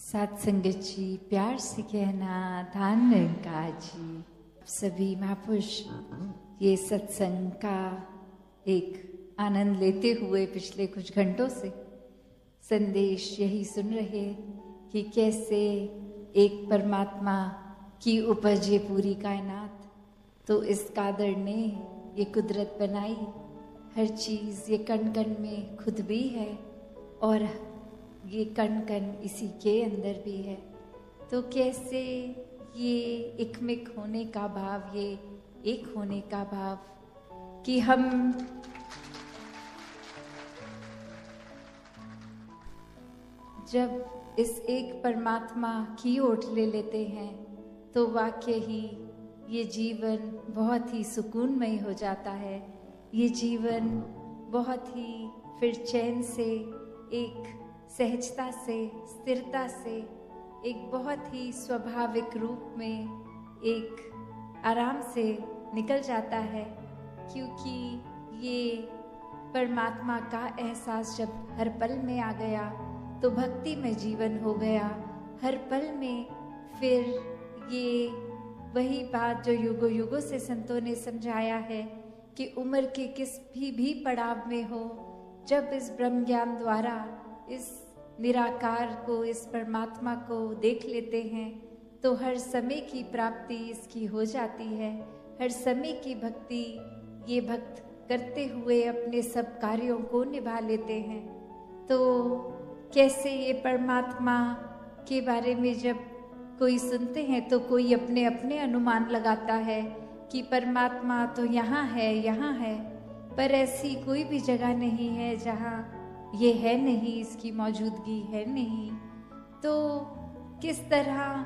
सात संगत जी, प्यार से कहना धान निरंकार जी। सभी महापुरुष ये सत्संग का एक आनंद लेते हुए पिछले कुछ घंटों से संदेश यही सुन रहे कि कैसे एक परमात्मा की उपज ये पूरी कायनात। तो इस कादर ने ये कुदरत बनाई, हर चीज़ ये कण कण में खुद भी है और ये कण कण इसी के अंदर भी है। तो कैसे ये एकमिक होने का भाव, ये एक होने का भाव कि हम जब इस एक परमात्मा की ओट ले लेते हैं तो वाकई ही ये जीवन बहुत ही सुकूनमय हो जाता है। ये जीवन बहुत ही फिर चैन से, एक सहजता से, स्थिरता से, एक बहुत ही स्वाभाविक रूप में एक आराम से निकल जाता है, क्योंकि ये परमात्मा का एहसास जब हर पल में आ गया तो भक्ति में जीवन हो गया। हर पल में फिर ये वही बात जो युगों युगों से संतों ने समझाया है कि उम्र के किस भी पड़ाव में हो, जब इस ब्रह्म ज्ञान द्वारा इस निराकार को, इस परमात्मा को देख लेते हैं तो हर समय की प्राप्ति इसकी हो जाती है। हर समय की भक्ति ये भक्त करते हुए अपने सब कार्यों को निभा लेते हैं। तो कैसे ये परमात्मा के बारे में जब कोई सुनते हैं तो कोई अपने अपने अनुमान लगाता है कि परमात्मा तो यहाँ है, पर ऐसी कोई भी जगह नहीं है जहाँ ये है नहीं, इसकी मौजूदगी है नहीं। तो किस तरह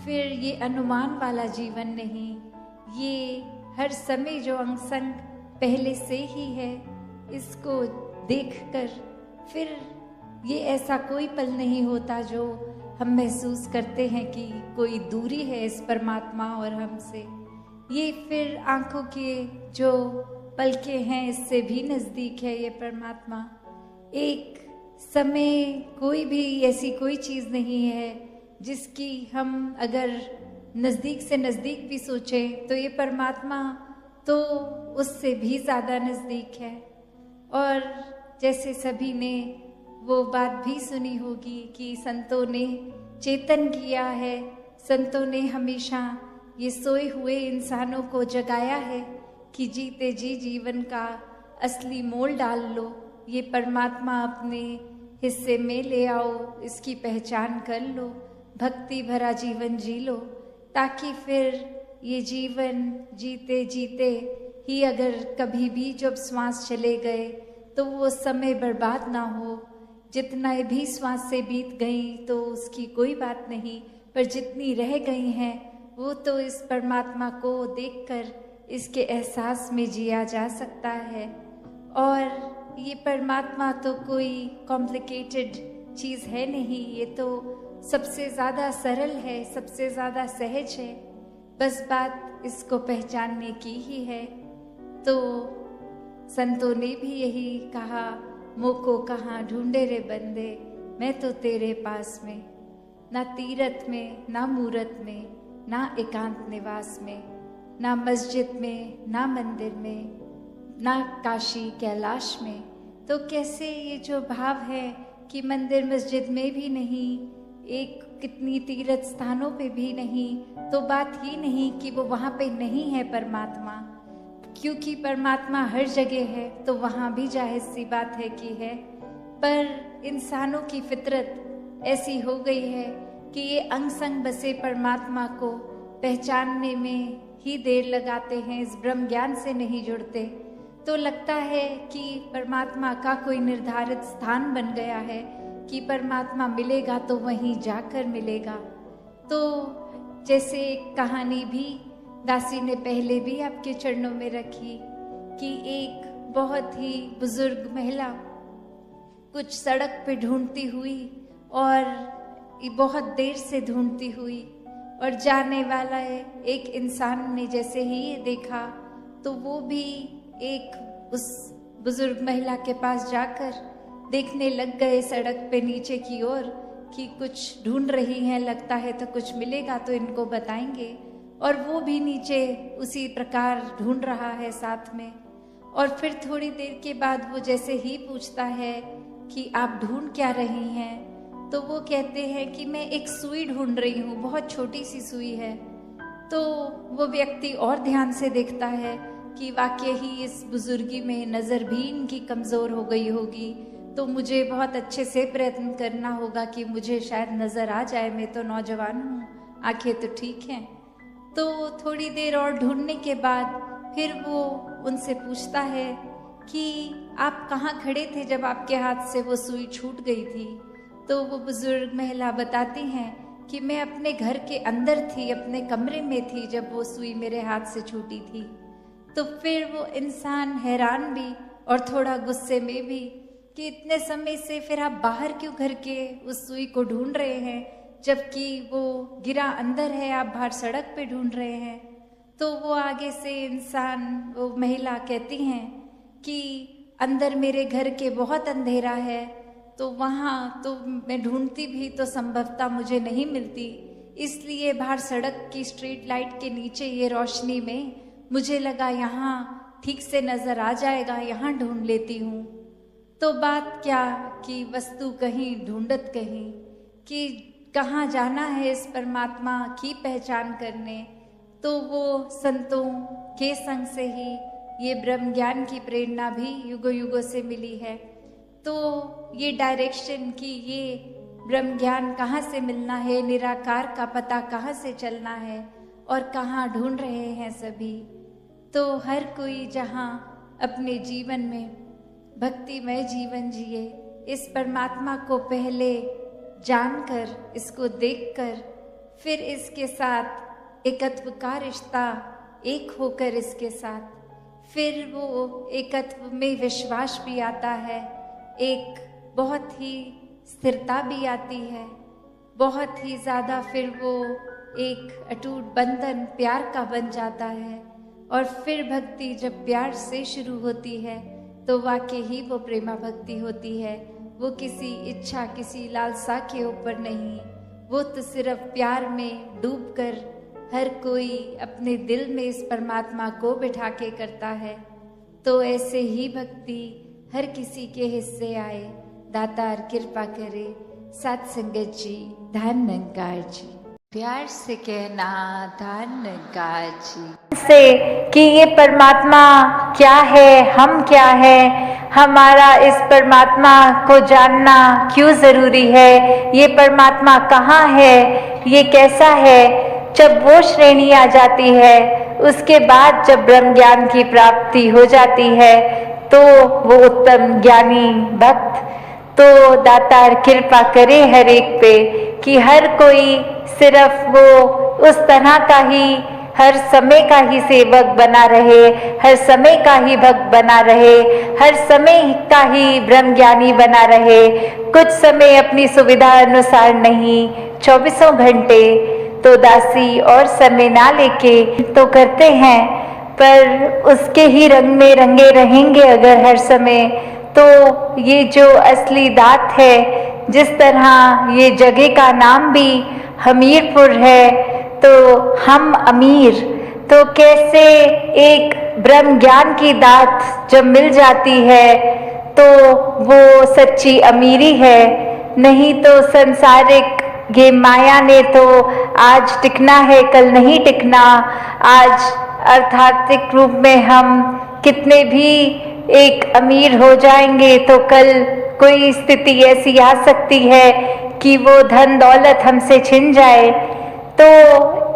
फिर ये अनुमान वाला जीवन नहीं, ये हर समय जो अंग संग पहले से ही है, इसको देखकर फिर ये ऐसा कोई पल नहीं होता जो हम महसूस करते हैं कि कोई दूरी है इस परमात्मा और हमसे। ये फिर आंखों के जो पलके हैं इससे भी नज़दीक है ये परमात्मा। एक समय कोई भी ऐसी कोई चीज़ नहीं है जिसकी हम अगर नज़दीक से नज़दीक भी सोचें तो ये परमात्मा तो उससे भी ज़्यादा नज़दीक है। और जैसे सभी ने वो बात भी सुनी होगी कि संतों ने चेतन किया है, संतों ने हमेशा ये सोए हुए इंसानों को जगाया है कि जीते जी जीवन का असली मोल डाल लो, ये परमात्मा अपने हिस्से में ले आओ, इसकी पहचान कर लो, भक्ति भरा जीवन जी लो, ताकि फिर ये जीवन जीते जीते ही अगर कभी भी जब श्वास चले गए तो वो समय बर्बाद ना हो। जितना भी श्वास से बीत गई तो उसकी कोई बात नहीं, पर जितनी रह गई हैं वो तो इस परमात्मा को देखकर इसके एहसास में जिया जा सकता है। और ये परमात्मा तो कोई कॉम्प्लिकेटेड चीज़ है नहीं, ये तो सबसे ज़्यादा सरल है, सबसे ज़्यादा सहज है, बस बात इसको पहचानने की ही है। तो संतों ने भी यही कहा, मोको कहाँ ढूंढे रे बंदे, मैं तो तेरे पास में, ना तीरथ में, ना मूरत में, ना एकांत निवास में, ना मस्जिद में, ना मंदिर में, ना काशी कैलाश में। तो कैसे ये जो भाव है कि मंदिर मस्जिद में भी नहीं, एक कितनी तीर्थ स्थानों पे भी नहीं, तो बात ही नहीं कि वो वहाँ पे नहीं है परमात्मा, क्योंकि परमात्मा हर जगह है तो वहाँ भी जाहिर सी बात है कि है। पर इंसानों की फितरत ऐसी हो गई है कि ये अंग संग बसे परमात्मा को पहचानने में ही देर लगाते हैं, इस ब्रह्म ज्ञान से नहीं जुड़ते। तो लगता है कि परमात्मा का कोई निर्धारित स्थान बन गया है कि परमात्मा मिलेगा तो वहीं जाकर मिलेगा। तो जैसे एक कहानी भी दासी ने पहले भी आपके चरणों में रखी कि एक बहुत ही बुजुर्ग महिला कुछ सड़क पे ढूंढती हुई और बहुत देर से ढूंढती हुई, और जाने वाला एक इंसान ने जैसे ही ये देखा तो वो भी एक उस बुजुर्ग महिला के पास जाकर देखने लग गए सड़क पे नीचे की ओर कि कुछ ढूंढ रही हैं, लगता है तो कुछ मिलेगा तो इनको बताएंगे। और वो भी नीचे उसी प्रकार ढूंढ रहा है साथ में। और फिर थोड़ी देर के बाद वो जैसे ही पूछता है कि आप ढूंढ क्या रही हैं, तो वो कहते हैं कि मैं एक सुई ढूंढ रही हूँ, बहुत छोटी सी सुई है। तो वो व्यक्ति और ध्यान से देखता है कि वाकई ही इस बुजुर्गी में नज़र भी इनकी कमज़ोर हो गई होगी, तो मुझे बहुत अच्छे से प्रयत्न करना होगा कि मुझे शायद नज़र आ जाए, मैं तो नौजवान हूँ, आंखें तो ठीक हैं। तो थोड़ी देर और ढूंढने के बाद फिर वो उनसे पूछता है कि आप कहाँ खड़े थे जब आपके हाथ से वो सुई छूट गई थी। तो वो बुजुर्ग महिला बताती हैं कि मैं अपने घर के अंदर थी, अपने कमरे में थी जब वो सुई मेरे हाथ से छूटी थी। तो फिर वो इंसान हैरान भी और थोड़ा गुस्से में भी कि इतने समय से फिर आप बाहर क्यों घर के उस सुई को ढूंढ रहे हैं, जबकि वो गिरा अंदर है, आप बाहर सड़क पे ढूंढ रहे हैं। तो वो आगे से इंसान, वो महिला कहती हैं कि अंदर मेरे घर के बहुत अंधेरा है, तो वहाँ तो मैं ढूंढती भी तो संभवतः मुझे नहीं मिलती, इसलिए बाहर सड़क की स्ट्रीट लाइट के नीचे ये रोशनी में मुझे लगा यहाँ ठीक से नज़र आ जाएगा, यहाँ ढूंढ लेती हूँ। तो बात क्या कि वस्तु कहीं ढूंढत कहीं, कि कहाँ जाना है इस परमात्मा की पहचान करने। तो वो संतों के संग से ही ये ब्रह्म ज्ञान की प्रेरणा भी युगों युगों से मिली है। तो ये डायरेक्शन कि ये ब्रह्म ज्ञान कहाँ से मिलना है, निराकार का पता कहाँ से चलना है और कहाँ ढूंढ रहे हैं सभी। तो हर कोई जहाँ अपने जीवन में भक्तिमय जीवन जिए, इस परमात्मा को पहले जानकर, इसको देखकर, फिर इसके साथ एकत्व का रिश्ता, एक होकर इसके साथ, फिर वो एकत्व में विश्वास भी आता है, एक बहुत ही स्थिरता भी आती है, बहुत ही ज़्यादा फिर वो एक अटूट बंधन प्यार का बन जाता है। और फिर भक्ति जब प्यार से शुरू होती है तो वाकई ही वो प्रेमा भक्ति होती है। वो किसी इच्छा, किसी लालसा के ऊपर नहीं, वो तो सिर्फ प्यार में डूबकर हर कोई अपने दिल में इस परमात्मा को बिठा के करता है। तो ऐसे ही भक्ति हर किसी के हिस्से आए। दातार कृपा करे। सत संगत जी, धन निरंकार जी। प्यार से कहना धन निरंकार जी से कि ये परमात्मा क्या है, हम क्या है, हमारा इस परमात्मा को जानना क्यों ज़रूरी है, ये परमात्मा कहाँ है, ये कैसा है। जब वो श्रेणी आ जाती है, उसके बाद जब ब्रह्म ज्ञान की प्राप्ति हो जाती है, तो वो उत्तम ज्ञानी भक्त, तो दातार कृपा करे हर एक पे कि हर कोई सिर्फ वो उस तरह का ही, हर समय का ही सेवक बना रहे, हर समय का ही भक्त बना रहे, हर समय का ही ब्रह्म ज्ञानी बना रहे। कुछ समय अपनी सुविधा अनुसार नहीं, 24 घंटे तो दासी और समय ना लेके तो करते हैं, पर उसके ही रंग में रंगे रहेंगे अगर हर समय, तो ये जो असली दात है, जिस तरह ये जगह का नाम भी हमीरपुर है, तो हम अमीर, तो कैसे एक ब्रह्म ज्ञान की दात जब मिल जाती है तो वो सच्ची अमीरी है। नहीं तो सांसारिक ये माया ने तो आज टिकना है, कल नहीं टिकना। आज अर्थात्मिक रूप में हम कितने भी एक अमीर हो जाएंगे तो कल कोई स्थिति ऐसी आ सकती है कि वो धन दौलत हमसे छिन जाए। तो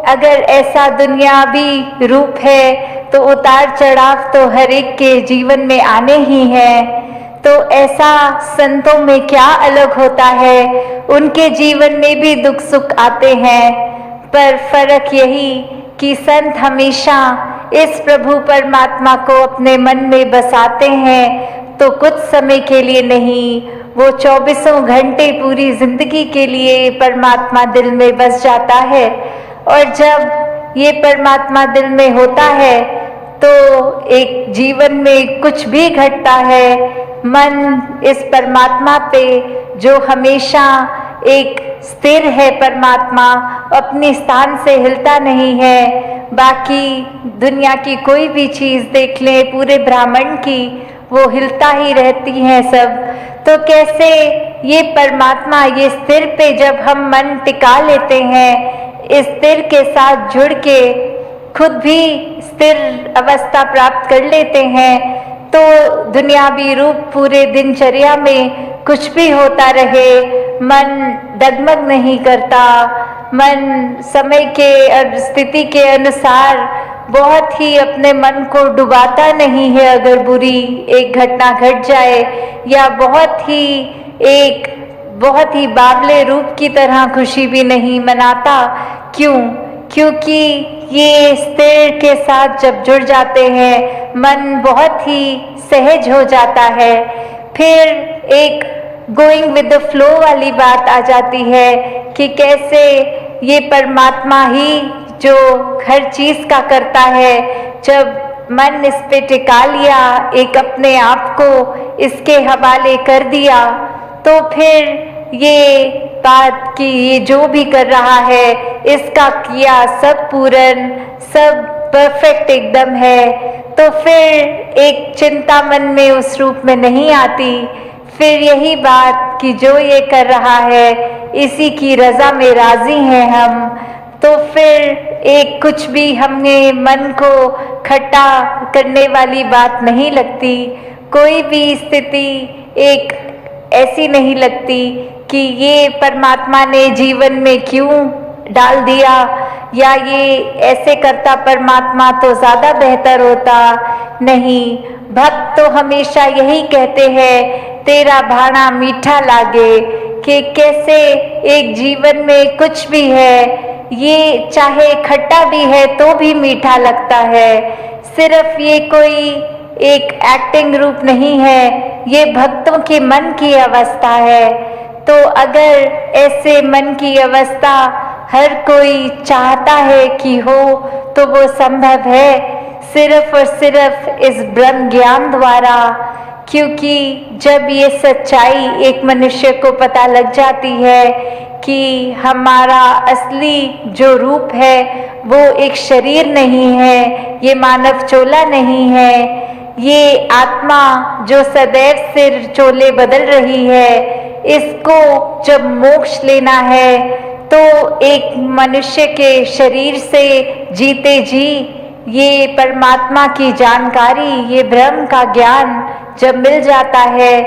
अगर ऐसा दुनियावी रूप है तो उतार चढ़ाव तो हर एक के जीवन में आने ही हैं। तो ऐसा संतों में क्या अलग होता है, उनके जीवन में भी दुख सुख आते हैं, पर फर्क यही कि संत हमेशा इस प्रभु परमात्मा को अपने मन में बसाते हैं, तो कुछ समय के लिए नहीं, वो 24 घंटे पूरी जिंदगी के लिए परमात्मा दिल में बस जाता है। और जब ये परमात्मा दिल में होता है तो एक जीवन में कुछ भी घटता है, मन इस परमात्मा पे जो हमेशा एक स्थिर है परमात्मा, अपने स्थान से हिलता नहीं है। बाकी दुनिया की कोई भी चीज़ देख लें, पूरे ब्रह्मांड की, वो हिलता ही रहती है सब। तो कैसे ये परमात्मा, ये स्थिर पे जब हम मन टिका लेते हैं, इस स्थिर के साथ जुड़ के खुद भी स्थिर अवस्था प्राप्त कर लेते हैं, तो दुनियावी रूप पूरे दिनचर्या में कुछ भी होता रहे, मन डगमग नहीं करता। मन समय के और स्थिति के अनुसार बहुत ही अपने मन को डुबाता नहीं है। अगर बुरी एक घटना घट जाए या बहुत ही बावले रूप की तरह खुशी भी नहीं मनाता। क्यों? क्योंकि ये स्थिर के साथ जब जुड़ जाते हैं, मन बहुत ही सहज हो जाता है। फिर एक गोइंग विद द फ्लो वाली बात आ जाती है कि कैसे ये परमात्मा ही जो हर चीज़ का करता है। जब मन इस पे टिका लिया, एक अपने आप को इसके हवाले कर दिया, तो फिर ये बात कि ये जो भी कर रहा है, इसका किया सब पूर्ण, सब परफेक्ट एकदम है, तो फिर एक चिंता मन में उस रूप में नहीं आती। फिर यही बात कि जो ये कर रहा है, इसी की रज़ा में राज़ी हैं हम। तो फिर एक कुछ भी हमें मन को खट्टा करने वाली बात नहीं लगती। कोई भी स्थिति एक ऐसी नहीं लगती कि ये परमात्मा ने जीवन में क्यों डाल दिया, या ये ऐसे करता परमात्मा तो ज़्यादा बेहतर होता। नहीं, भक्त तो हमेशा यही कहते हैं, तेरा भाना मीठा लागे, कि कैसे एक जीवन में कुछ भी है, ये चाहे खट्टा भी है तो भी मीठा लगता है। सिर्फ ये कोई एक एक्टिंग रूप नहीं है, ये भक्तों के मन की अवस्था है। तो अगर ऐसे मन की अवस्था हर कोई चाहता है कि हो, तो वो संभव है सिर्फ और सिर्फ इस ब्रह्म ज्ञान द्वारा। क्योंकि जब ये सच्चाई एक मनुष्य को पता लग जाती है कि हमारा असली जो रूप है वो एक शरीर नहीं है, ये मानव चोला नहीं है, ये आत्मा जो सदैव सिर चोले बदल रही है, इसको जब मोक्ष लेना है तो एक मनुष्य के शरीर से जीते जी ये परमात्मा की जानकारी, ये ब्रह्म का ज्ञान जब मिल जाता है,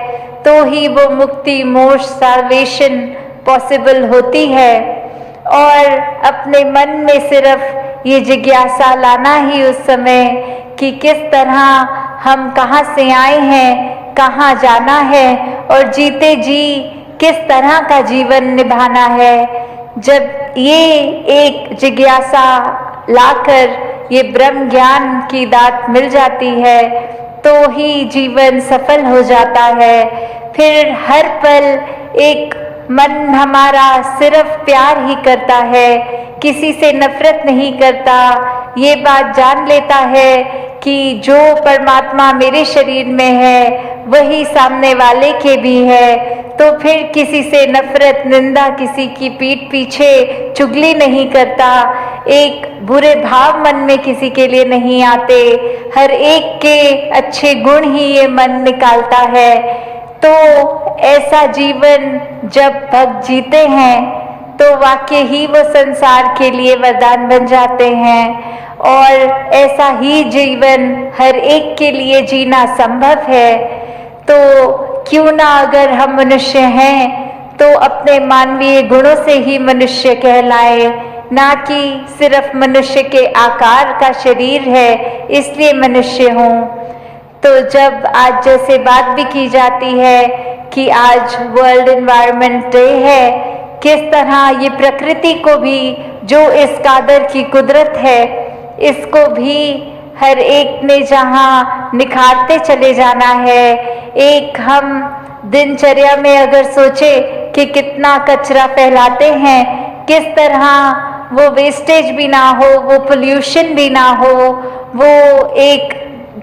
तो ही वो मुक्ति, मोक्ष, साल्वेशन पॉसिबल होती है। और अपने मन में सिर्फ ये जिज्ञासा लाना ही उस समय कि किस तरह हम कहाँ से आए हैं, कहाँ जाना है, और जीते जी किस तरह का जीवन निभाना है। जब ये एक जिज्ञासा लाकर ये ब्रह्म ज्ञान की दात मिल जाती है, तो ही जीवन सफल हो जाता है। फिर हर पल एक मन हमारा सिर्फ प्यार ही करता है, किसी से नफरत नहीं करता। ये बात जान लेता है कि जो परमात्मा मेरे शरीर में है वही सामने वाले के भी है, तो फिर किसी से नफरत, निंदा, किसी की पीठ पीछे चुगली नहीं करता। एक बुरे भाव मन में किसी के लिए नहीं आते, हर एक के अच्छे गुण ही ये मन निकालता है। तो ऐसा जीवन जब भक्त जीते हैं तो वाकई ही वो संसार के लिए वरदान बन जाते हैं, और ऐसा ही जीवन हर एक के लिए जीना संभव है। तो क्यों ना, अगर हम मनुष्य हैं तो अपने मानवीय गुणों से ही मनुष्य कहलाए, ना कि सिर्फ मनुष्य के आकार का शरीर है इसलिए मनुष्य हों। तो जब आज जैसे बात भी की जाती है कि आज वर्ल्ड एनवायरनमेंट डे है, किस तरह ये प्रकृति को भी, जो इस कादर की कुदरत है, इसको भी हर एक ने जहाँ निखारते चले जाना है। एक हम दिनचर्या में अगर सोचे कि कितना कचरा फैलाते हैं, किस तरह वो वेस्टेज भी ना हो, वो पोल्यूशन भी ना हो, वो एक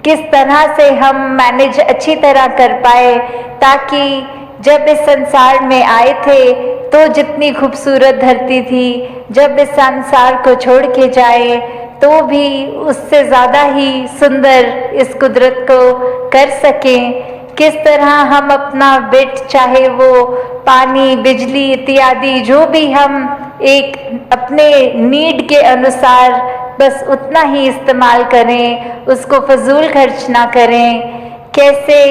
किस तरह से हम मैनेज अच्छी तरह कर पाए, ताकि जब इस संसार में आए थे तो जितनी खूबसूरत धरती थी, जब इस संसार को छोड़ के जाए तो भी उससे ज़्यादा ही सुंदर इस कुदरत को कर सकें। किस तरह हम अपना बिट, चाहे वो पानी, बिजली इत्यादि, जो भी हम एक अपने नीड के अनुसार बस उतना ही इस्तेमाल करें, उसको फजूल खर्च ना करें। कैसे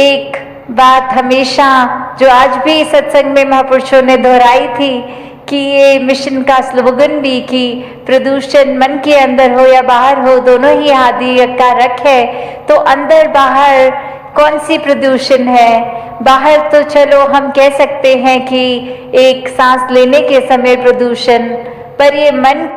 एक बात हमेशा जो आज भी सत्संग में महापुरुषों ने दोहराई थी कि ये मिशन का स्लोगन भी कि प्रदूषण मन के अंदर हो या बाहर हो, दोनों ही हानिकारक है। तो अंदर बाहर कौन सी प्रदूषण है? बाहर तो चलो हम कह सकते हैं कि एक सांस लेने के समय प्रदूषण, पर ये मन